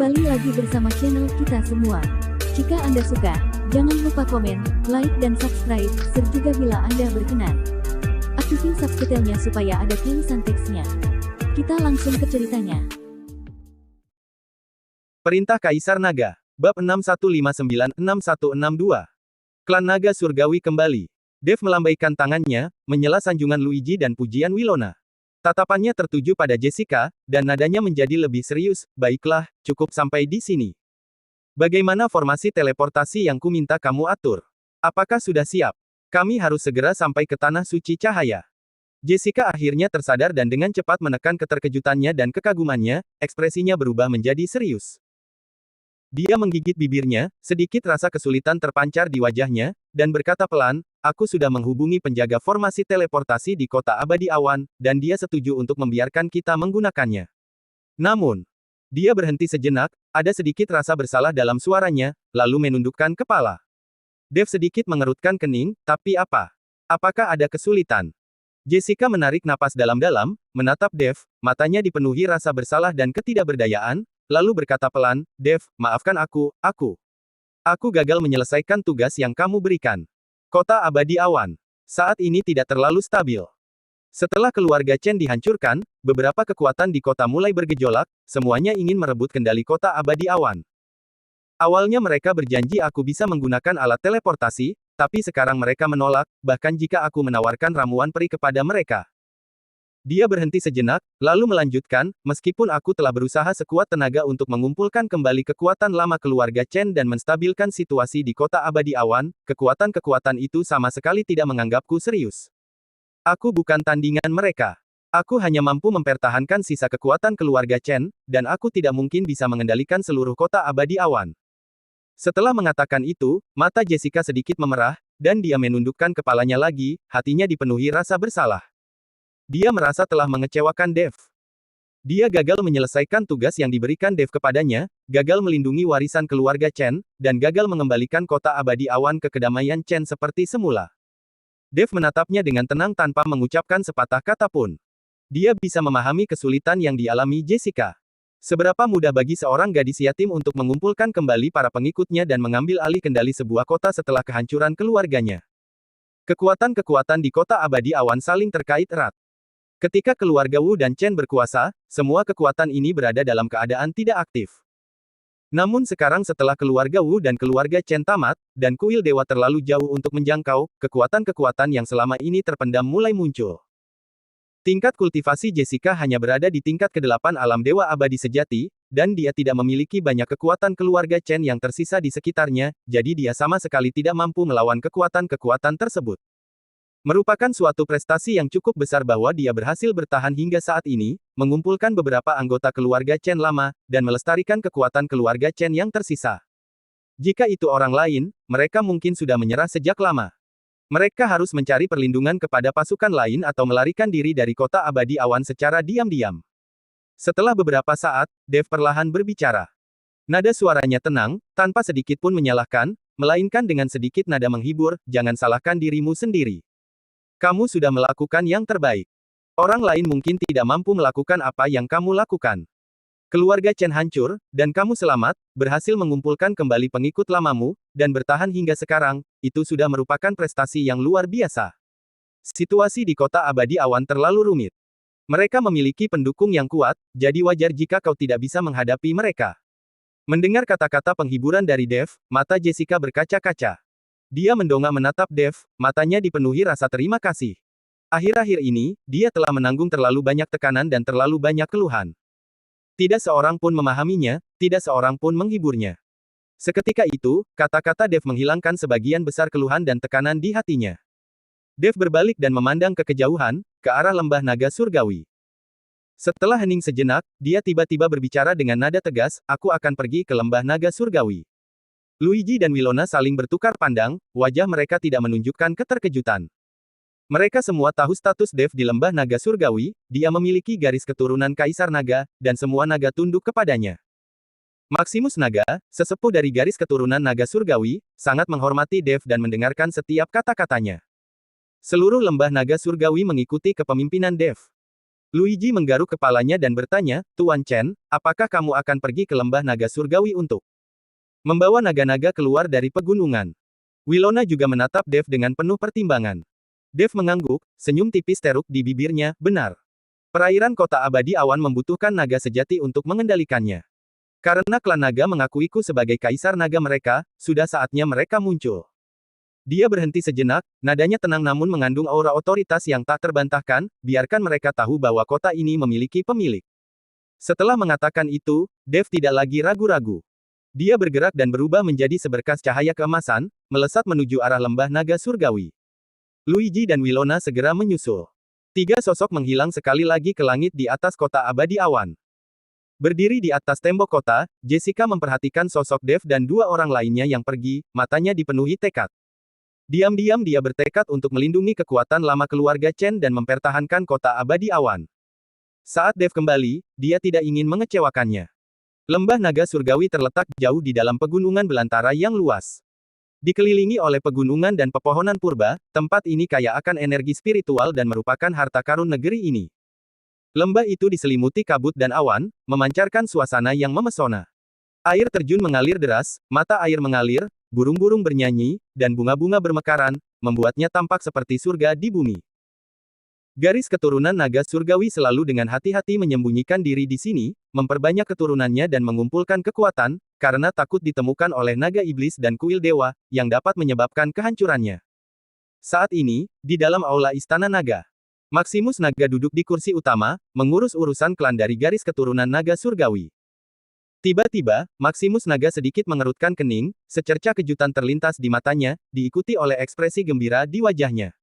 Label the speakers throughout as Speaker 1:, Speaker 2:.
Speaker 1: Kembali lagi bersama channel kita semua. Jika Anda suka, jangan lupa komen, like dan subscribe, serta bila Anda berkenan, aktifin subtitlenya supaya ada tulisan teksnya. Kita langsung ke ceritanya.
Speaker 2: Perintah Kaisar Naga, Bab 6159-6162. Klan Naga Surgawi kembali. Dev melambaikan tangannya, menyela sanjungan Luigi dan pujian Wilona. Tatapannya tertuju pada Jessica, dan nadanya menjadi lebih serius. Baiklah, cukup sampai di sini. Bagaimana formasi teleportasi yang kuminta kamu atur? Apakah sudah siap? Kami harus segera sampai ke Tanah Suci Cahaya. Jessica akhirnya tersadar dan dengan cepat menekan keterkejutannya dan kekagumannya, ekspresinya berubah menjadi serius. Dia menggigit bibirnya, sedikit rasa kesulitan terpancar di wajahnya, dan berkata pelan, aku sudah menghubungi penjaga formasi teleportasi di Kota Abadi Awan, dan dia setuju untuk membiarkan kita menggunakannya. Namun, dia berhenti sejenak, ada sedikit rasa bersalah dalam suaranya, lalu menundukkan kepala. Dev sedikit mengerutkan kening, tapi apa? Apakah ada kesulitan? Jessica menarik napas dalam-dalam, menatap Dev, matanya dipenuhi rasa bersalah dan ketidakberdayaan, lalu berkata pelan, Dev, maafkan aku gagal menyelesaikan tugas yang kamu berikan. Kota Abadi Awan saat ini tidak terlalu stabil. Setelah keluarga Chen dihancurkan, beberapa kekuatan di kota mulai bergejolak, semuanya ingin merebut kendali Kota Abadi Awan. Awalnya mereka berjanji aku bisa menggunakan alat teleportasi, tapi sekarang mereka menolak, bahkan jika aku menawarkan ramuan peri kepada mereka. Dia berhenti sejenak, lalu melanjutkan, meskipun aku telah berusaha sekuat tenaga untuk mengumpulkan kembali kekuatan lama keluarga Chen dan menstabilkan situasi di Kota Abadi Awan, kekuatan-kekuatan itu sama sekali tidak menganggapku serius. Aku bukan tandingan mereka. Aku hanya mampu mempertahankan sisa kekuatan keluarga Chen, dan aku tidak mungkin bisa mengendalikan seluruh Kota Abadi Awan. Setelah mengatakan itu, mata Jessica sedikit memerah, dan dia menundukkan kepalanya lagi, hatinya dipenuhi rasa bersalah. Dia merasa telah mengecewakan Dev. Dia gagal menyelesaikan tugas yang diberikan Dev kepadanya, gagal melindungi warisan keluarga Chen, dan gagal mengembalikan Kota Abadi Awan ke kedamaian Chen seperti semula. Dev menatapnya dengan tenang tanpa mengucapkan sepatah kata pun. Dia bisa memahami kesulitan yang dialami Jessica. Seberapa mudah bagi seorang gadis yatim untuk mengumpulkan kembali para pengikutnya dan mengambil alih kendali sebuah kota setelah kehancuran keluarganya. Kekuatan-kekuatan di Kota Abadi Awan saling terkait erat. Ketika keluarga Wu dan Chen berkuasa, semua kekuatan ini berada dalam keadaan tidak aktif. Namun sekarang setelah keluarga Wu dan keluarga Chen tamat, dan kuil dewa terlalu jauh untuk menjangkau, kekuatan-kekuatan yang selama ini terpendam mulai muncul. Tingkat kultivasi Jessica hanya berada di tingkat ke-8 alam dewa abadi sejati, dan dia tidak memiliki banyak kekuatan keluarga Chen yang tersisa di sekitarnya, jadi dia sama sekali tidak mampu melawan kekuatan-kekuatan tersebut. Merupakan suatu prestasi yang cukup besar bahwa dia berhasil bertahan hingga saat ini, mengumpulkan beberapa anggota keluarga Chen lama, dan melestarikan kekuatan keluarga Chen yang tersisa. Jika itu orang lain, mereka mungkin sudah menyerah sejak lama. Mereka harus mencari perlindungan kepada pasukan lain atau melarikan diri dari Kota Abadi Awan secara diam-diam. Setelah beberapa saat, Dev perlahan berbicara. Nada suaranya tenang, tanpa sedikit pun menyalahkan, melainkan dengan sedikit nada menghibur, jangan salahkan dirimu sendiri. Kamu sudah melakukan yang terbaik. Orang lain mungkin tidak mampu melakukan apa yang kamu lakukan. Keluarga Chen hancur, dan kamu selamat, berhasil mengumpulkan kembali pengikut lamamu, dan bertahan hingga sekarang, itu sudah merupakan prestasi yang luar biasa. Situasi di Kota Abadi Awan terlalu rumit. Mereka memiliki pendukung yang kuat, jadi wajar jika kau tidak bisa menghadapi mereka. Mendengar kata-kata penghiburan dari Dev, mata Jessica berkaca-kaca. Dia mendongak menatap Dev, matanya dipenuhi rasa terima kasih. Akhir-akhir ini, dia telah menanggung terlalu banyak tekanan dan terlalu banyak keluhan. Tidak seorang pun memahaminya, tidak seorang pun menghiburnya. Seketika itu, kata-kata Dev menghilangkan sebagian besar keluhan dan tekanan di hatinya. Dev berbalik dan memandang ke kejauhan, ke arah lembah naga surgawi. Setelah hening sejenak, dia tiba-tiba berbicara dengan nada tegas, aku akan pergi ke lembah naga surgawi. Luigi dan Wilona saling bertukar pandang, wajah mereka tidak menunjukkan keterkejutan. Mereka semua tahu status Dev di lembah naga surgawi, dia memiliki garis keturunan Kaisar Naga, dan semua naga tunduk kepadanya. Maximus Naga, sesepuh dari garis keturunan naga surgawi, sangat menghormati Dev dan mendengarkan setiap kata-katanya. Seluruh lembah naga surgawi mengikuti kepemimpinan Dev. Luigi menggaruk kepalanya dan bertanya, Tuan Chen, apakah kamu akan pergi ke lembah naga surgawi untuk membawa naga-naga keluar dari pegunungan? Wilona juga menatap Dev dengan penuh pertimbangan. Dev mengangguk, senyum tipis teruk di bibirnya, benar. Perairan kota abadi awan membutuhkan naga sejati untuk mengendalikannya. Karena klan naga mengakuiku sebagai kaisar naga mereka, sudah saatnya mereka muncul. Dia berhenti sejenak, nadanya tenang namun mengandung aura otoritas yang tak terbantahkan, biarkan mereka tahu bahwa kota ini memiliki pemilik. Setelah mengatakan itu, Dev tidak lagi ragu-ragu. Dia bergerak dan berubah menjadi seberkas cahaya keemasan, melesat menuju arah lembah naga surgawi. Luigi dan Wilona segera menyusul. Tiga sosok menghilang sekali lagi ke langit di atas kota abadi awan. Berdiri di atas tembok kota, Jessica memperhatikan sosok Dev dan dua orang lainnya yang pergi, matanya dipenuhi tekad. Diam-diam dia bertekad untuk melindungi kekuatan lama keluarga Chen dan mempertahankan kota abadi awan. Saat Dev kembali, dia tidak ingin mengecewakannya. Lembah naga surgawi terletak jauh di dalam pegunungan belantara yang luas. Dikelilingi oleh pegunungan dan pepohonan purba, tempat ini kaya akan energi spiritual dan merupakan harta karun negeri ini. Lembah itu diselimuti kabut dan awan, memancarkan suasana yang memesona. Air terjun mengalir deras, mata air mengalir, burung-burung bernyanyi, dan bunga-bunga bermekaran, membuatnya tampak seperti surga di bumi. Garis keturunan naga surgawi selalu dengan hati-hati menyembunyikan diri di sini, memperbanyak keturunannya dan mengumpulkan kekuatan, karena takut ditemukan oleh naga iblis dan kuil dewa, yang dapat menyebabkan kehancurannya. Saat ini, di dalam aula istana naga, Maximus Naga duduk di kursi utama, mengurus urusan klan dari garis keturunan naga surgawi. Tiba-tiba, Maximus Naga sedikit mengerutkan kening, secerca kejutan terlintas di matanya, diikuti oleh ekspresi gembira di wajahnya.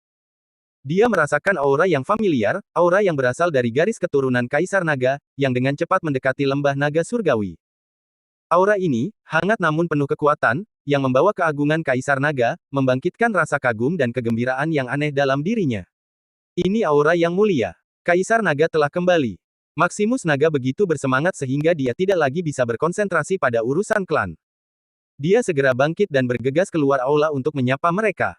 Speaker 2: Dia merasakan aura yang familiar, aura yang berasal dari garis keturunan Kaisar Naga, yang dengan cepat mendekati lembah naga surgawi. Aura ini, hangat namun penuh kekuatan, yang membawa keagungan Kaisar Naga, membangkitkan rasa kagum dan kegembiraan yang aneh dalam dirinya. Ini aura yang mulia. Kaisar Naga telah kembali. Maximus Naga begitu bersemangat sehingga dia tidak lagi bisa berkonsentrasi pada urusan klan. Dia segera bangkit dan bergegas keluar aula untuk menyapa mereka.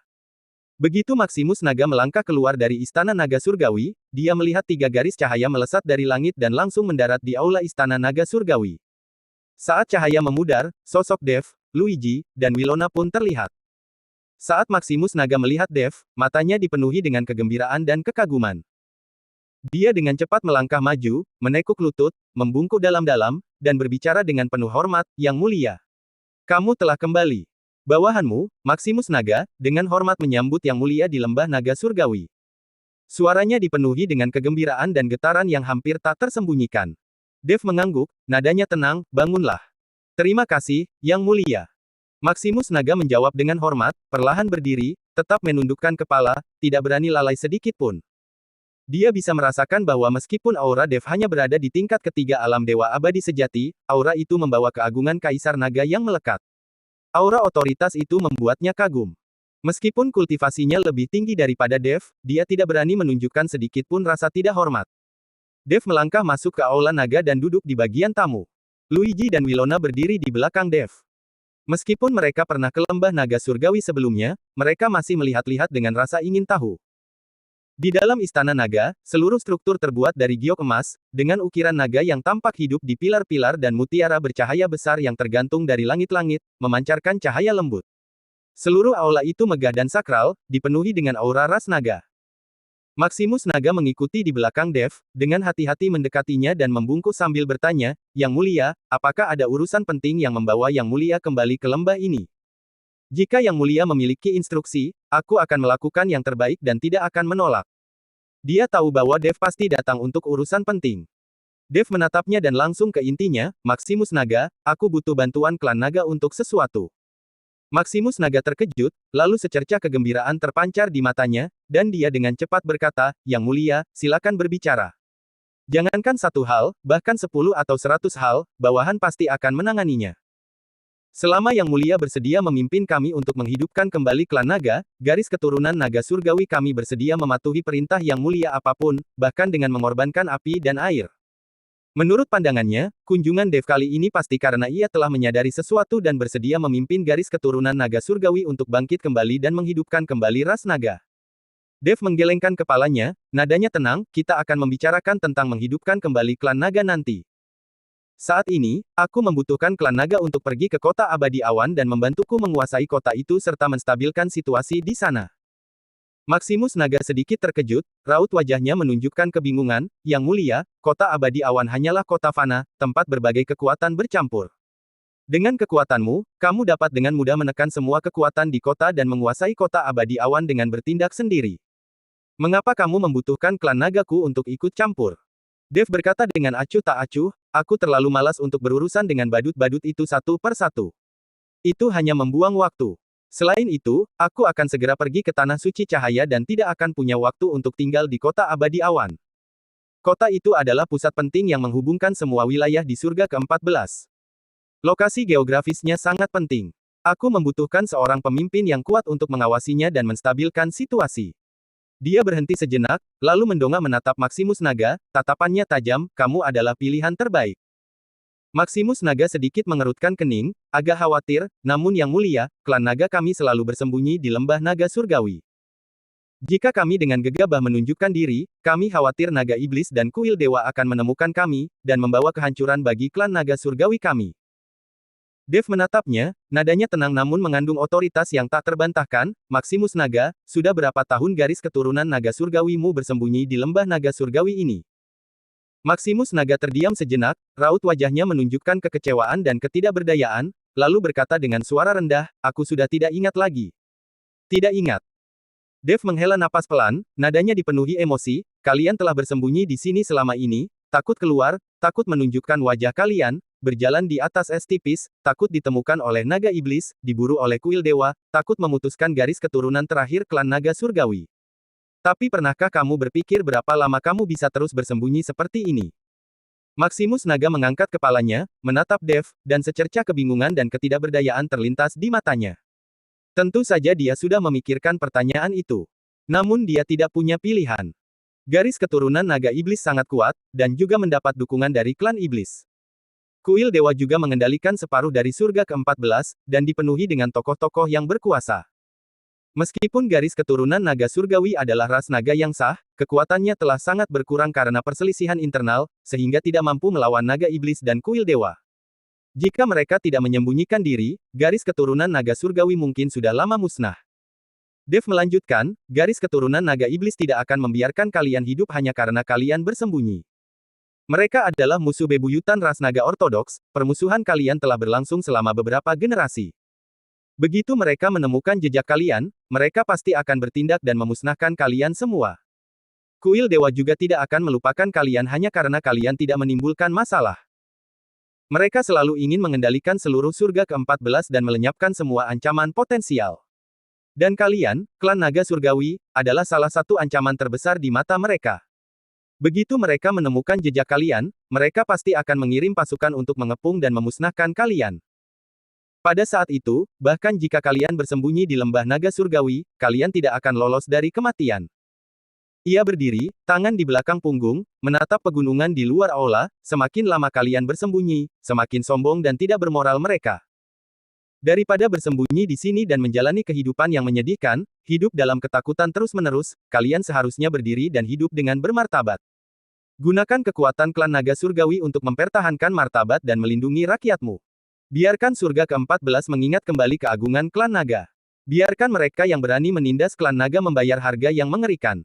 Speaker 2: Begitu Maximus Naga melangkah keluar dari istana naga surgawi, dia melihat tiga garis cahaya melesat dari langit dan langsung mendarat di aula istana naga surgawi. Saat cahaya memudar, sosok Dev, Luigi, dan Wilona pun terlihat. Saat Maximus Naga melihat Dev, matanya dipenuhi dengan kegembiraan dan kekaguman. Dia dengan cepat melangkah maju, menekuk lutut, membungkuk dalam-dalam, dan berbicara dengan penuh hormat, Yang Mulia. Kamu telah kembali. Bawahanmu, Maximus Naga, dengan hormat menyambut Yang Mulia di lembah naga surgawi. Suaranya dipenuhi dengan kegembiraan dan getaran yang hampir tak tersembunyikan. Dev mengangguk, nadanya tenang, bangunlah. Terima kasih, Yang Mulia. Maximus Naga menjawab dengan hormat, perlahan berdiri, tetap menundukkan kepala, tidak berani lalai sedikit pun. Dia bisa merasakan bahwa meskipun aura Dev hanya berada di tingkat ketiga alam dewa abadi sejati, aura itu membawa keagungan Kaisar Naga yang melekat. Aura otoritas itu membuatnya kagum. Meskipun kultivasinya lebih tinggi daripada Dev, dia tidak berani menunjukkan sedikit pun rasa tidak hormat. Dev melangkah masuk ke aula naga dan duduk di bagian tamu. Luigi dan Wilona berdiri di belakang Dev. Meskipun mereka pernah ke lembah naga surgawi sebelumnya, mereka masih melihat-lihat dengan rasa ingin tahu. Di dalam istana naga, seluruh struktur terbuat dari giok emas, dengan ukiran naga yang tampak hidup di pilar-pilar dan mutiara bercahaya besar yang tergantung dari langit-langit, memancarkan cahaya lembut. Seluruh aula itu megah dan sakral, dipenuhi dengan aura ras naga. Maximus Naga mengikuti di belakang Dev, dengan hati-hati mendekatinya dan membungkuk sambil bertanya, Yang Mulia, apakah ada urusan penting yang membawa Yang Mulia kembali ke lembah ini? Jika Yang Mulia memiliki instruksi, aku akan melakukan yang terbaik dan tidak akan menolak. Dia tahu bahwa Dev pasti datang untuk urusan penting. Dev menatapnya dan langsung ke intinya, Maximus Naga, aku butuh bantuan klan naga untuk sesuatu. Maximus Naga terkejut, lalu secerca kegembiraan terpancar di matanya, dan dia dengan cepat berkata, Yang Mulia, silakan berbicara. Jangankan satu hal, bahkan 10 atau 100 hal, bawahan pasti akan menanganinya. Selama Yang Mulia bersedia memimpin kami untuk menghidupkan kembali klan naga, garis keturunan naga surgawi kami bersedia mematuhi perintah Yang Mulia apapun, bahkan dengan mengorbankan api dan air. Menurut pandangannya, kunjungan Dev kali ini pasti karena ia telah menyadari sesuatu dan bersedia memimpin garis keturunan naga surgawi untuk bangkit kembali dan menghidupkan kembali ras naga. Dev menggelengkan kepalanya, nadanya tenang, kita akan membicarakan tentang menghidupkan kembali klan naga nanti. Saat ini, aku membutuhkan klan naga untuk pergi ke kota abadi awan dan membantuku menguasai kota itu serta menstabilkan situasi di sana. Maximus Naga sedikit terkejut, raut wajahnya menunjukkan kebingungan, Yang Mulia, kota abadi awan hanyalah kota fana, tempat berbagai kekuatan bercampur. Dengan kekuatanmu, kamu dapat dengan mudah menekan semua kekuatan di kota dan menguasai kota abadi awan dengan bertindak sendiri. Mengapa kamu membutuhkan klan nagaku untuk ikut campur? Dev berkata dengan acuh tak acuh, aku terlalu malas untuk berurusan dengan badut-badut itu satu per satu. Itu hanya membuang waktu. Selain itu, aku akan segera pergi ke Tanah Suci Cahaya dan tidak akan punya waktu untuk tinggal di kota abadi awan. Kota itu adalah pusat penting yang menghubungkan semua wilayah di surga ke-14. Lokasi geografisnya sangat penting. Aku membutuhkan seorang pemimpin yang kuat untuk mengawasinya dan menstabilkan situasi. Dia berhenti sejenak, lalu mendongak menatap Maximus Naga, tatapannya tajam, kamu adalah pilihan terbaik. Maximus Naga sedikit mengerutkan kening, agak khawatir, namun Yang Mulia, klan naga kami selalu bersembunyi di lembah naga surgawi. Jika kami dengan gegabah menunjukkan diri, kami khawatir naga iblis dan kuil dewa akan menemukan kami, dan membawa kehancuran bagi klan naga surgawi kami. Dev menatapnya, nadanya tenang namun mengandung otoritas yang tak terbantahkan, Maximus Naga, sudah berapa tahun garis keturunan naga surgawimu bersembunyi di lembah naga surgawi ini? Maximus Naga terdiam sejenak, raut wajahnya menunjukkan kekecewaan dan ketidakberdayaan, lalu berkata dengan suara rendah, aku sudah tidak ingat lagi. Tidak ingat. Dev menghela napas pelan, nadanya dipenuhi emosi, kalian telah bersembunyi di sini selama ini, takut keluar, takut menunjukkan wajah kalian, berjalan di atas es tipis, takut ditemukan oleh naga iblis, diburu oleh kuil dewa, takut memutuskan garis keturunan terakhir klan naga surgawi. Tapi pernahkah kamu berpikir berapa lama kamu bisa terus bersembunyi seperti ini? Maximus Naga mengangkat kepalanya, menatap Dev, dan secercah kebingungan dan ketidakberdayaan terlintas di matanya. Tentu saja dia sudah memikirkan pertanyaan itu. Namun dia tidak punya pilihan. Garis keturunan naga iblis sangat kuat, dan juga mendapat dukungan dari klan iblis. Kuil dewa juga mengendalikan separuh dari surga ke-14, dan dipenuhi dengan tokoh-tokoh yang berkuasa. Meskipun garis keturunan naga surgawi adalah ras naga yang sah, kekuatannya telah sangat berkurang karena perselisihan internal, sehingga tidak mampu melawan naga iblis dan kuil dewa. Jika mereka tidak menyembunyikan diri, garis keturunan naga surgawi mungkin sudah lama musnah. Dev melanjutkan, garis keturunan naga iblis tidak akan membiarkan kalian hidup hanya karena kalian bersembunyi. Mereka adalah musuh bebuyutan ras naga ortodoks, permusuhan kalian telah berlangsung selama beberapa generasi. Begitu mereka menemukan jejak kalian, mereka pasti akan bertindak dan memusnahkan kalian semua. Kuil dewa juga tidak akan melupakan kalian hanya karena kalian tidak menimbulkan masalah. Mereka selalu ingin mengendalikan seluruh surga ke-14 dan melenyapkan semua ancaman potensial. Dan kalian, klan naga surgawi, adalah salah satu ancaman terbesar di mata mereka. Begitu mereka menemukan jejak kalian, mereka pasti akan mengirim pasukan untuk mengepung dan memusnahkan kalian. Pada saat itu, bahkan jika kalian bersembunyi di lembah naga surgawi, kalian tidak akan lolos dari kematian. Ia berdiri, tangan di belakang punggung, menatap pegunungan di luar aula, semakin lama kalian bersembunyi, semakin sombong dan tidak bermoral mereka. Daripada bersembunyi di sini dan menjalani kehidupan yang menyedihkan, hidup dalam ketakutan terus-menerus, kalian seharusnya berdiri dan hidup dengan bermartabat. Gunakan kekuatan klan naga surgawi untuk mempertahankan martabat dan melindungi rakyatmu. Biarkan surga ke-14 mengingat kembali keagungan klan naga. Biarkan mereka yang berani menindas klan naga membayar harga yang mengerikan.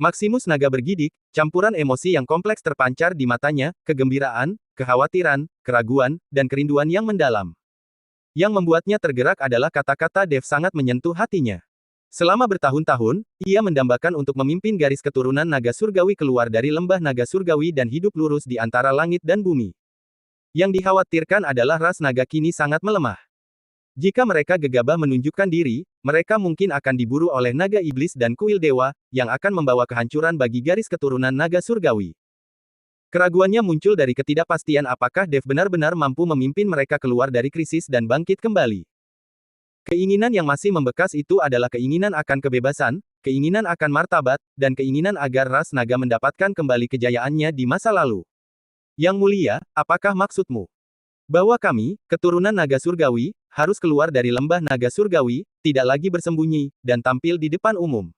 Speaker 2: Maximus Naga bergidik, campuran emosi yang kompleks terpancar di matanya, kegembiraan, kekhawatiran, keraguan, dan kerinduan yang mendalam. Yang membuatnya tergerak adalah kata-kata Dev sangat menyentuh hatinya. Selama bertahun-tahun, ia mendambakan untuk memimpin garis keturunan naga surgawi keluar dari lembah naga surgawi dan hidup lurus di antara langit dan bumi. Yang dikhawatirkan adalah ras naga kini sangat melemah. Jika mereka gegabah menunjukkan diri, mereka mungkin akan diburu oleh naga iblis dan kuil dewa, yang akan membawa kehancuran bagi garis keturunan naga surgawi. Keraguannya muncul dari ketidakpastian apakah Dev benar-benar mampu memimpin mereka keluar dari krisis dan bangkit kembali. Keinginan yang masih membekas itu adalah keinginan akan kebebasan, keinginan akan martabat, dan keinginan agar ras naga mendapatkan kembali kejayaannya di masa lalu. Yang Mulia, apakah maksudmu? Bahwa kami, keturunan naga surgawi, harus keluar dari lembah naga surgawi, tidak lagi bersembunyi, dan tampil di depan umum.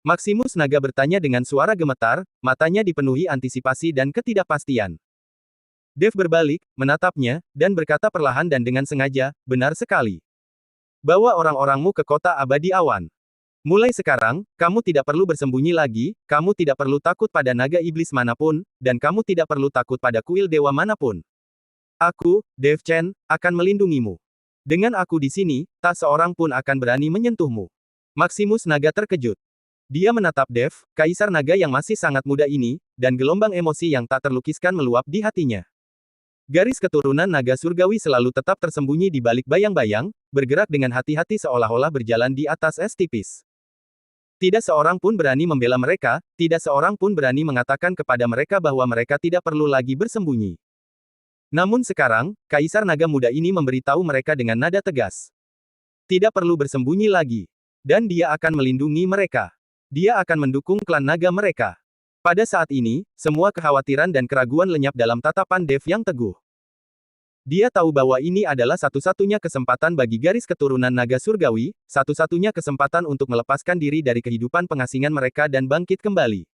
Speaker 2: Maximus Naga bertanya dengan suara gemetar, matanya dipenuhi antisipasi dan ketidakpastian. Dev berbalik, menatapnya, dan berkata perlahan dan dengan sengaja, benar sekali. Bawa orang-orangmu ke kota abadi awan. Mulai sekarang, kamu tidak perlu bersembunyi lagi, kamu tidak perlu takut pada naga iblis manapun, dan kamu tidak perlu takut pada kuil dewa manapun. Aku, Dev Chen, akan melindungimu. Dengan aku di sini, tak seorang pun akan berani menyentuhmu. Maximus Naga terkejut. Dia menatap Dev, kaisar naga yang masih sangat muda ini, dan gelombang emosi yang tak terlukiskan meluap di hatinya. Garis keturunan naga surgawi selalu tetap tersembunyi di balik bayang-bayang, bergerak dengan hati-hati seolah-olah berjalan di atas es tipis. Tidak seorang pun berani membela mereka, tidak seorang pun berani mengatakan kepada mereka bahwa mereka tidak perlu lagi bersembunyi. Namun sekarang, Kaisar Naga Muda ini memberitahu mereka dengan nada tegas. Tidak perlu bersembunyi lagi. Dan dia akan melindungi mereka. Dia akan mendukung klan naga mereka. Pada saat ini, semua kekhawatiran dan keraguan lenyap dalam tatapan Dev yang teguh. Dia tahu bahwa ini adalah satu-satunya kesempatan bagi garis keturunan naga surgawi, satu-satunya kesempatan untuk melepaskan diri dari kehidupan pengasingan mereka dan bangkit kembali.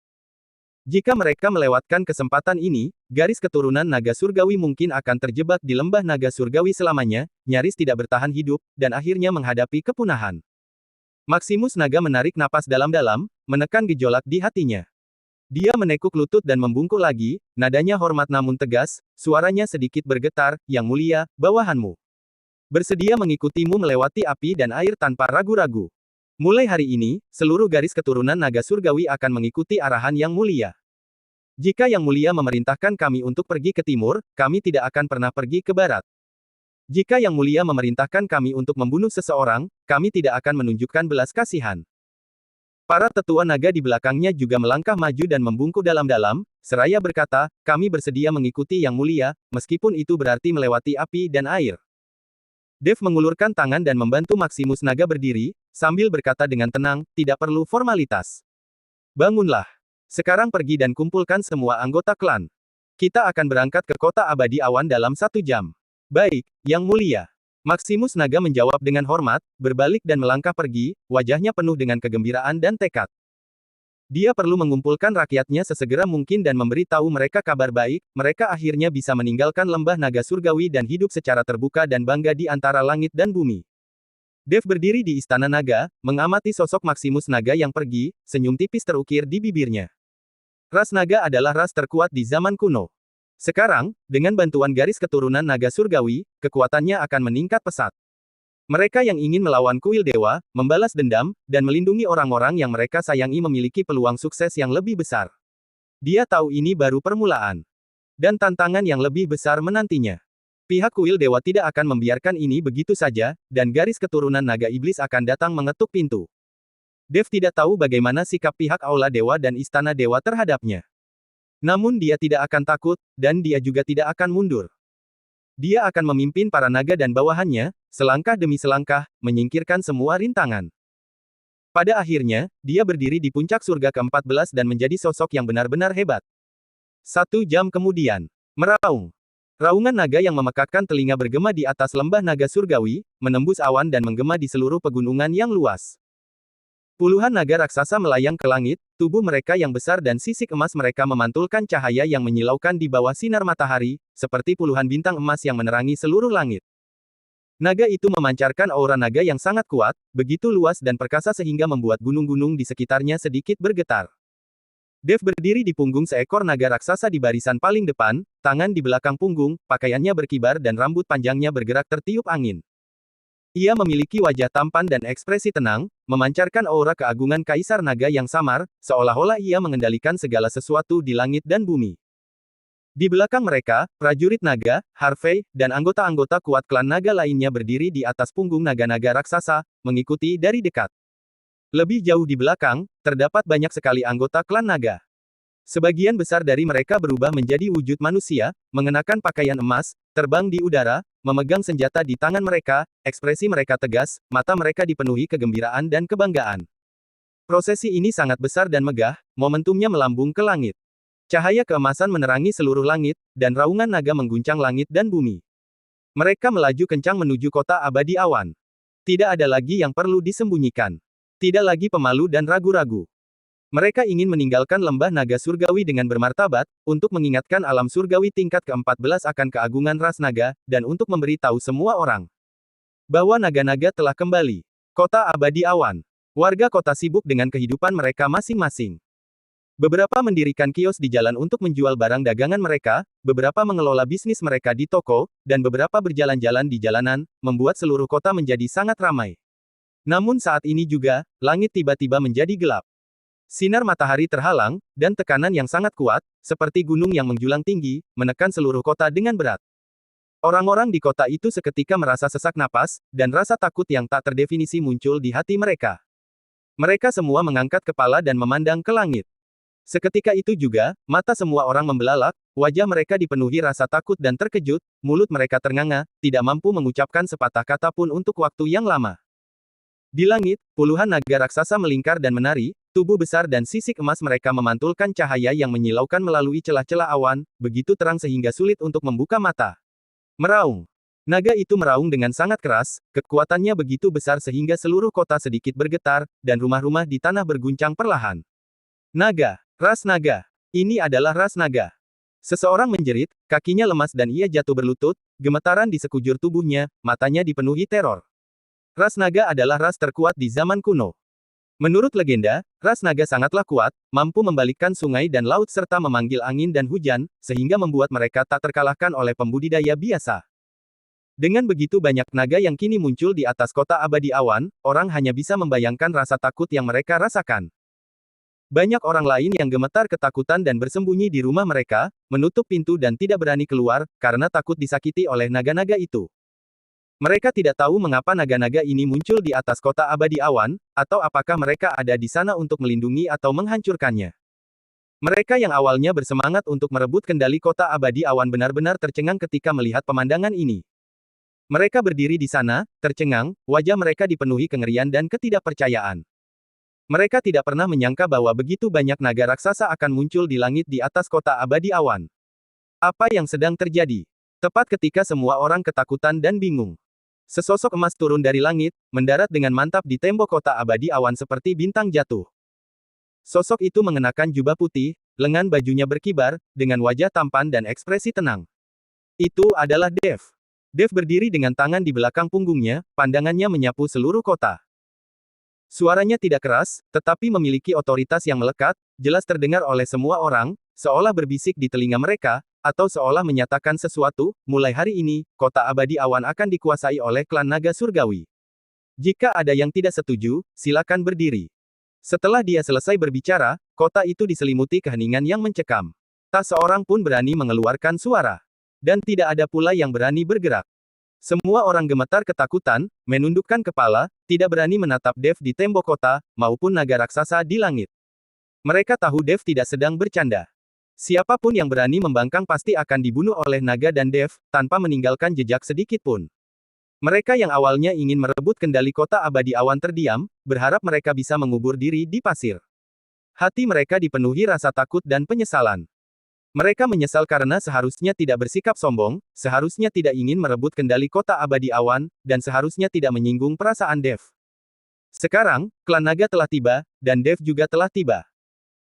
Speaker 2: Jika mereka melewatkan kesempatan ini, garis keturunan naga surgawi mungkin akan terjebak di lembah naga surgawi selamanya, nyaris tidak bertahan hidup, dan akhirnya menghadapi kepunahan. Maximus Naga menarik napas dalam-dalam, menekan gejolak di hatinya. Dia menekuk lutut dan membungkuk lagi, nadanya hormat namun tegas, suaranya sedikit bergetar, Yang Mulia, bawahanmu. Bersedia mengikutimu melewati api dan air tanpa ragu-ragu. Mulai hari ini, seluruh garis keturunan naga surgawi akan mengikuti arahan Yang Mulia. Jika Yang Mulia memerintahkan kami untuk pergi ke timur, kami tidak akan pernah pergi ke barat. Jika Yang Mulia memerintahkan kami untuk membunuh seseorang, kami tidak akan menunjukkan belas kasihan. Para tetua naga di belakangnya juga melangkah maju dan membungkuk dalam-dalam, seraya berkata, kami bersedia mengikuti Yang Mulia, meskipun itu berarti melewati api dan air. Dev mengulurkan tangan dan membantu Maximus Naga berdiri, sambil berkata dengan tenang, tidak perlu formalitas. Bangunlah. Sekarang pergi dan kumpulkan semua anggota klan. Kita akan berangkat ke kota abadi awan dalam 1 jam. Baik, Yang Mulia. Maximus Naga menjawab dengan hormat, berbalik dan melangkah pergi, wajahnya penuh dengan kegembiraan dan tekad. Dia perlu mengumpulkan rakyatnya sesegera mungkin dan memberi tahu mereka kabar baik, mereka akhirnya bisa meninggalkan lembah naga surgawi dan hidup secara terbuka dan bangga di antara langit dan bumi. Dev berdiri di Istana Naga, mengamati sosok Maximus Naga yang pergi, senyum tipis terukir di bibirnya. Ras naga adalah ras terkuat di zaman kuno. Sekarang, dengan bantuan garis keturunan naga surgawi, kekuatannya akan meningkat pesat. Mereka yang ingin melawan kuil dewa, membalas dendam, dan melindungi orang-orang yang mereka sayangi memiliki peluang sukses yang lebih besar. Dia tahu ini baru permulaan. Dan tantangan yang lebih besar menantinya. Pihak kuil dewa tidak akan membiarkan ini begitu saja, dan garis keturunan naga iblis akan datang mengetuk pintu. Dev tidak tahu bagaimana sikap pihak Aula Dewa dan Istana Dewa terhadapnya. Namun dia tidak akan takut, dan dia juga tidak akan mundur. Dia akan memimpin para naga dan bawahannya, selangkah demi selangkah, menyingkirkan semua rintangan. Pada akhirnya, dia berdiri di puncak surga ke-14 dan menjadi sosok yang benar-benar hebat. 1 jam kemudian, meraung. Raungan naga yang memekakkan telinga bergema di atas lembah naga surgawi, menembus awan dan menggema di seluruh pegunungan yang luas. Puluhan naga raksasa melayang ke langit, tubuh mereka yang besar dan sisik emas mereka memantulkan cahaya yang menyilaukan di bawah sinar matahari, seperti puluhan bintang emas yang menerangi seluruh langit. Naga itu memancarkan aura naga yang sangat kuat, begitu luas dan perkasa sehingga membuat gunung-gunung di sekitarnya sedikit bergetar. Dev berdiri di punggung seekor naga raksasa di barisan paling depan, tangan di belakang punggung, pakaiannya berkibar dan rambut panjangnya bergerak tertiup angin. Ia memiliki wajah tampan dan ekspresi tenang, memancarkan aura keagungan Kaisar Naga yang samar, seolah-olah ia mengendalikan segala sesuatu di langit dan bumi. Di belakang mereka, prajurit naga, Harvey, dan anggota-anggota kuat klan naga lainnya berdiri di atas punggung naga-naga raksasa, mengikuti dari dekat. Lebih jauh di belakang, terdapat banyak sekali anggota klan naga. Sebagian besar dari mereka berubah menjadi wujud manusia, mengenakan pakaian emas, terbang di udara, memegang senjata di tangan mereka, ekspresi mereka tegas, mata mereka dipenuhi kegembiraan dan kebanggaan. Prosesi ini sangat besar dan megah, momentumnya melambung ke langit. Cahaya keemasan menerangi seluruh langit, dan raungan naga mengguncang langit dan bumi. Mereka melaju kencang menuju kota abadi awan. Tidak ada lagi yang perlu disembunyikan. Tidak lagi pemalu dan ragu-ragu. Mereka ingin meninggalkan lembah naga surgawi dengan bermartabat, untuk mengingatkan alam surgawi tingkat ke-14 akan keagungan ras naga, dan untuk memberi tahu semua orang bahwa naga-naga telah kembali. Kota Abadi Awan. Warga kota sibuk dengan kehidupan mereka masing-masing. Beberapa mendirikan kios di jalan untuk menjual barang dagangan mereka, beberapa mengelola bisnis mereka di toko, dan beberapa berjalan-jalan di jalanan, membuat seluruh kota menjadi sangat ramai. Namun saat ini juga, langit tiba-tiba menjadi gelap. Sinar matahari terhalang, dan tekanan yang sangat kuat, seperti gunung yang menjulang tinggi, menekan seluruh kota dengan berat. Orang-orang di kota itu seketika merasa sesak napas, dan rasa takut yang tak terdefinisi muncul di hati mereka. Mereka semua mengangkat kepala dan memandang ke langit. Seketika itu juga, mata semua orang membelalak, wajah mereka dipenuhi rasa takut dan terkejut, mulut mereka ternganga, tidak mampu mengucapkan sepatah kata pun untuk waktu yang lama. Di langit, puluhan naga raksasa melingkar dan menari, tubuh besar dan sisik emas mereka memantulkan cahaya yang menyilaukan melalui celah-celah awan, begitu terang sehingga sulit untuk membuka mata. Meraung. Naga itu meraung dengan sangat keras, kekuatannya begitu besar sehingga seluruh kota sedikit bergetar, dan rumah-rumah di tanah berguncang perlahan. Naga. Ras naga. Ini adalah ras naga. Seseorang menjerit, kakinya lemas dan ia jatuh berlutut, gemetaran di sekujur tubuhnya, matanya dipenuhi teror. Ras naga adalah ras terkuat di zaman kuno. Menurut legenda, ras naga sangatlah kuat, mampu membalikkan sungai dan laut serta memanggil angin dan hujan, sehingga membuat mereka tak terkalahkan oleh pembudidaya biasa. Dengan begitu banyak naga yang kini muncul di atas kota Abadi Awan, orang hanya bisa membayangkan rasa takut yang mereka rasakan. Banyak orang lain yang gemetar ketakutan dan bersembunyi di rumah mereka, menutup pintu dan tidak berani keluar, karena takut disakiti oleh naga-naga itu. Mereka tidak tahu mengapa naga-naga ini muncul di atas kota Abadi Awan, atau apakah mereka ada di sana untuk melindungi atau menghancurkannya. Mereka yang awalnya bersemangat untuk merebut kendali kota Abadi Awan benar-benar tercengang ketika melihat pemandangan ini. Mereka berdiri di sana, tercengang, wajah mereka dipenuhi kengerian dan ketidakpercayaan. Mereka tidak pernah menyangka bahwa begitu banyak naga raksasa akan muncul di langit di atas kota Abadi Awan. Apa yang sedang terjadi? Tepat ketika semua orang ketakutan dan bingung. Sesosok emas turun dari langit, mendarat dengan mantap di tembok kota Abadi Awan seperti bintang jatuh. Sosok itu mengenakan jubah putih, lengan bajunya berkibar, dengan wajah tampan dan ekspresi tenang. Itu adalah Dev. Dev berdiri dengan tangan di belakang punggungnya, pandangannya menyapu seluruh kota. Suaranya tidak keras, tetapi memiliki otoritas yang melekat, jelas terdengar oleh semua orang, seolah berbisik di telinga mereka, atau seolah menyatakan sesuatu, mulai hari ini, kota Abadi Awan akan dikuasai oleh klan naga surgawi. Jika ada yang tidak setuju, silakan berdiri. Setelah dia selesai berbicara, kota itu diselimuti keheningan yang mencekam. Tak seorang pun berani mengeluarkan suara. Dan tidak ada pula yang berani bergerak. Semua orang gemetar ketakutan, menundukkan kepala, tidak berani menatap Dev di tembok kota, maupun naga raksasa di langit. Mereka tahu Dev tidak sedang bercanda. Siapapun yang berani membangkang pasti akan dibunuh oleh naga dan Dev, tanpa meninggalkan jejak sedikit pun. Mereka yang awalnya ingin merebut kendali kota Abadi Awan terdiam, berharap mereka bisa mengubur diri di pasir. Hati mereka dipenuhi rasa takut dan penyesalan. Mereka menyesal karena seharusnya tidak bersikap sombong, seharusnya tidak ingin merebut kendali kota Abadi Awan, dan seharusnya tidak menyinggung perasaan Dev. Sekarang, klan naga telah tiba, dan Dev juga telah tiba.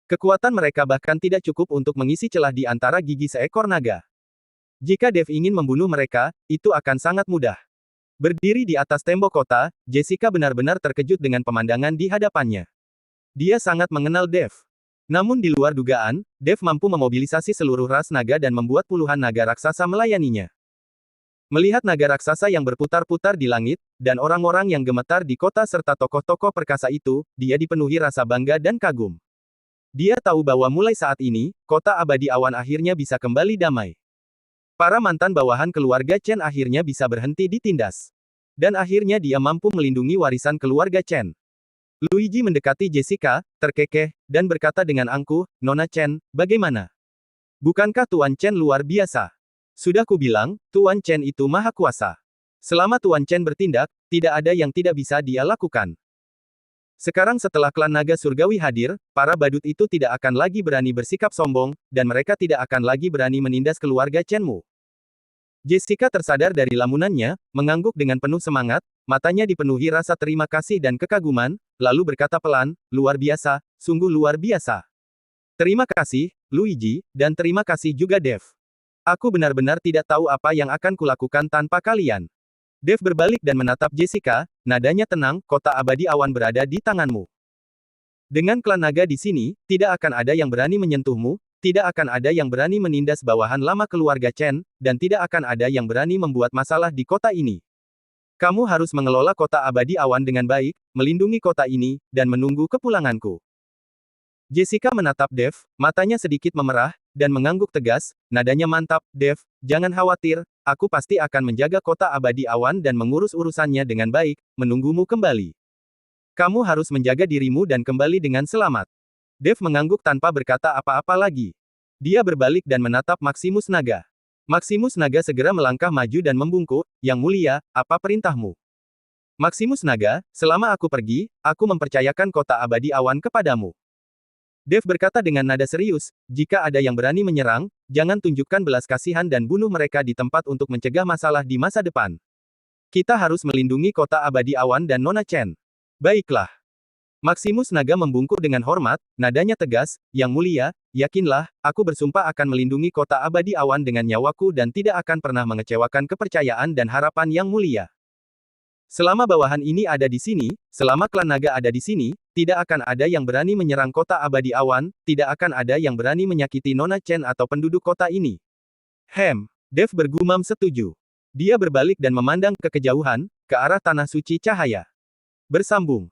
Speaker 2: Kekuatan mereka bahkan tidak cukup untuk mengisi celah di antara gigi seekor naga. Jika Dev ingin membunuh mereka, itu akan sangat mudah. Berdiri di atas tembok kota, Jessica benar-benar terkejut dengan pemandangan di hadapannya. Dia sangat mengenal Dev. Namun di luar dugaan, Dev mampu memobilisasi seluruh ras naga dan membuat puluhan naga raksasa melayaninya. Melihat naga raksasa yang berputar-putar di langit, dan orang-orang yang gemetar di kota serta tokoh-tokoh perkasa itu, dia dipenuhi rasa bangga dan kagum. Dia tahu bahwa mulai saat ini, kota Abadi Awan akhirnya bisa kembali damai. Para mantan bawahan keluarga Chen akhirnya bisa berhenti ditindas. Dan akhirnya dia mampu melindungi warisan keluarga Chen. Luigi mendekati Jessica, terkekeh, dan berkata dengan angkuh, "Nona Chen, bagaimana? Bukankah Tuan Chen luar biasa? Sudah kubilang, Tuan Chen itu maha kuasa. Selama Tuan Chen bertindak, tidak ada yang tidak bisa dia lakukan." Sekarang setelah klan naga surgawi hadir, para badut itu tidak akan lagi berani bersikap sombong, dan mereka tidak akan lagi berani menindas keluarga Chen Mu. Jessica tersadar dari lamunannya, mengangguk dengan penuh semangat, matanya dipenuhi rasa terima kasih dan kekaguman, lalu berkata pelan, luar biasa, sungguh luar biasa. Terima kasih, Luigi, dan terima kasih juga Dave. Aku benar-benar tidak tahu apa yang akan kulakukan tanpa kalian. Dave berbalik dan menatap Jessica, nadanya tenang, kota abadi awan berada di tanganmu. Dengan klan naga di sini, tidak akan ada yang berani menyentuhmu, tidak akan ada yang berani menindas bawahan lama keluarga Chen, dan tidak akan ada yang berani membuat masalah di kota ini. Kamu harus mengelola kota abadi awan dengan baik, melindungi kota ini, dan menunggu kepulanganku. Jessica menatap Dave, matanya sedikit memerah, dan mengangguk tegas, nadanya mantap, Dave, jangan khawatir, aku pasti akan menjaga kota abadi awan dan mengurus urusannya dengan baik, menunggumu kembali. Kamu harus menjaga dirimu dan kembali dengan selamat. Dave mengangguk tanpa berkata apa-apa lagi. Dia berbalik dan menatap Maximus Naga. Maximus Naga segera melangkah maju dan membungkuk, Yang Mulia, apa perintahmu? Maximus Naga, selama aku pergi, aku mempercayakan kota abadi awan kepadamu. Dave berkata dengan nada serius, jika ada yang berani menyerang, jangan tunjukkan belas kasihan dan bunuh mereka di tempat untuk mencegah masalah di masa depan. Kita harus melindungi kota abadi awan dan Nona Chen. Baiklah. Maximus Naga membungkuk dengan hormat, nadanya tegas, Yang Mulia, yakinlah, aku bersumpah akan melindungi kota abadi awan dengan nyawaku dan tidak akan pernah mengecewakan kepercayaan dan harapan Yang Mulia. Selama bawahan ini ada di sini, selama klan naga ada di sini, tidak akan ada yang berani menyerang kota abadi awan, tidak akan ada yang berani menyakiti Nona Chen atau penduduk kota ini. Dave bergumam setuju. Dia berbalik dan memandang ke kejauhan, ke arah tanah suci cahaya. Bersambung.